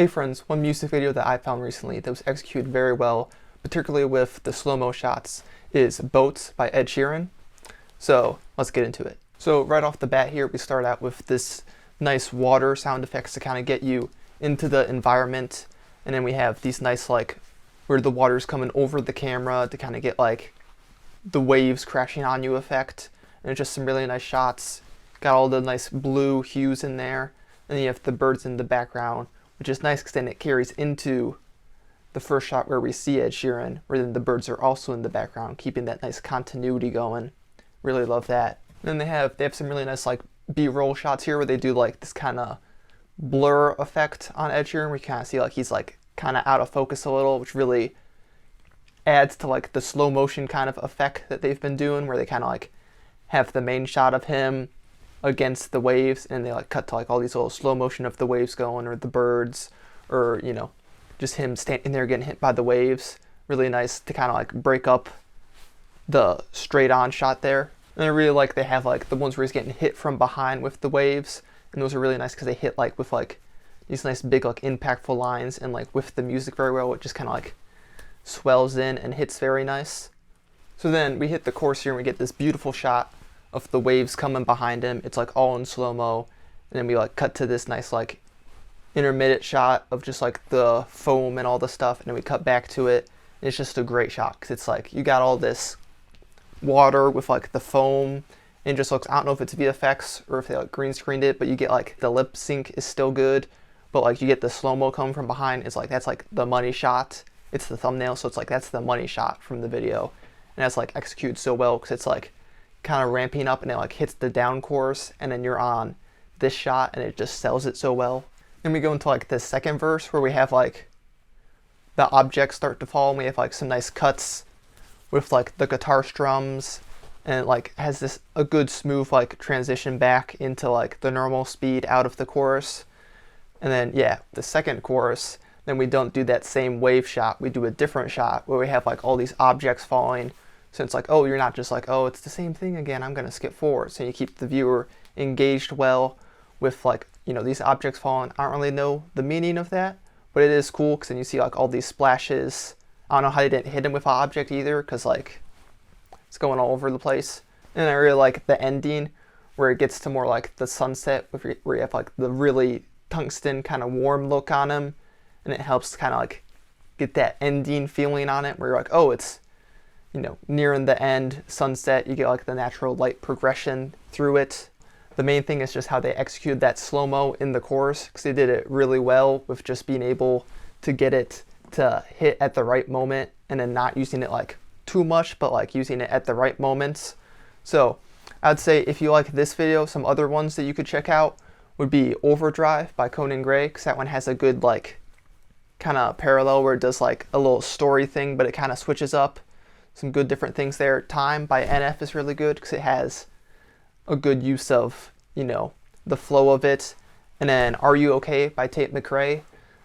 Hey friends, one music video that I found recently that was executed very well, particularly with the slow-mo shots, is Boats by Ed Sheeran. So let's get into it. So right off the bat here, we start out with this nice water sound effects to kind of get you into the environment. And then we have these nice like where the water's coming over the camera to kind of get like the waves crashing on you effect. And it's just some really nice shots. Got all the nice blue hues in there. And then you have the birds in the background, which is nice because then it carries into the first shot where we see Ed Sheeran, where then the birds are also in the background, keeping that nice continuity going. Really love that. And then they have some really nice like B-roll shots here where they do like this kind of blur effect on Ed Sheeran, where you kind of see like he's like kind of out of focus a little, which really adds to like the slow motion kind of effect that they've been doing, where they kind of like have the main shot of him against the waves and they like cut to like all these little slow motion of the waves going, or the birds, or you know, just him standing there getting hit by the waves. Really nice to kind of like break up the straight on shot there. And I really like they have like the ones where he's getting hit from behind with the waves, and those are really nice because they hit like with like these nice big like impactful lines, and like with the music very well, it just kind of like swells in and hits very nice. So then we hit the chorus here and we get this beautiful shot of the waves coming behind him. It's like all in slow-mo, and then we like cut to this nice like intermittent shot of just like the foam and all the stuff, and then we cut back to it, and it's just a great shot because it's like you got all this water with like the foam, and it just looks, I don't know if it's VFX or if they like green screened it, but you get like the lip sync is still good, but like you get the slow-mo coming from behind. It's like that's like the money shot. It's the thumbnail, so it's like that's the money shot from the video, and that's like executed so well because it's like kind of ramping up and it like hits the down chorus, and then you're on this shot and it just sells it so well. Then we go into like the second verse where we have like the objects start to fall, and we have like some nice cuts with like the guitar strums, and it like has this a good smooth like transition back into like the normal speed out of the chorus. And then yeah, the second chorus, then we don't do that same wave shot, we do a different shot where we have like all these objects falling. So it's like, oh, you're not just like, oh, it's the same thing again, I'm gonna skip forward. So you keep the viewer engaged well with like, you know, these objects falling. I don't really know the meaning of that, but it is cool because then you see like all these splashes. I don't know how they didn't hit him with an object either, because like it's going all over the place. And I really like the ending where it gets to more like the sunset, where you have like the really tungsten kind of warm look on him, and it helps kind of like get that ending feeling on it, where you're like, oh, it's, you know, nearing the end, sunset, you get like the natural light progression through it. The main thing is just how they executed that slow-mo in the chorus, because they did it really well with just being able to get it to hit at the right moment, and then not using it like too much, but like using it at the right moments. So I'd say if you like this video, some other ones that you could check out would be Overdrive by Conan Gray, because that one has a good like kind of parallel where it does like a little story thing, but it kind of switches up some good different things there. Time by NF is really good because it has a good use of, you know, the flow of it. And then Are You Okay by Tate McRae,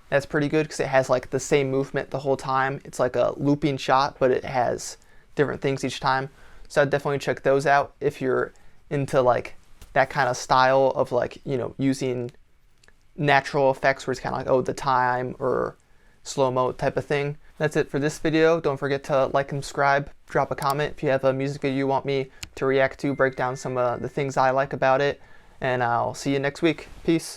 that's pretty good because it has like the same movement the whole time. It's like a looping shot, but it has different things each time. So I'd definitely check those out if you're into like that kind of style of like, you know, using natural effects where it's kind of like, oh, the time or slow-mo type of thing. That's it for this video. Don't forget to like and subscribe. Drop a comment if you have a music video you want me to react to, break down some of the things I like about it. And I'll see you next week. Peace.